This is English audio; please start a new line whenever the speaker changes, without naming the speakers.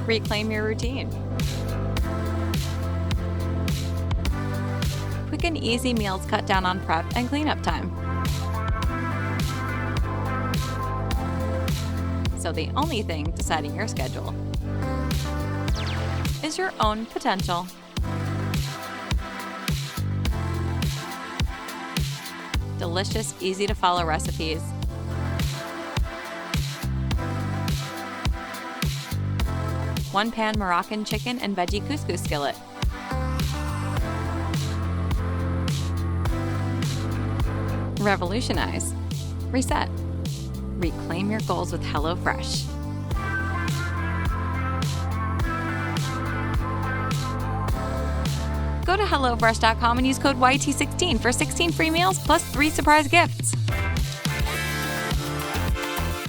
Reclaim your routine. Quick and easy meals cut down on prep and cleanup time. So the only thing deciding your schedule is your own potential. Delicious, easy-to-follow recipes. One-pan Moroccan chicken and veggie couscous skillet. Revolutionize. Reset. Reclaim your goals with HelloFresh. Go to HelloFresh.com and use code YT16 for 16 free meals plus 3 surprise gifts.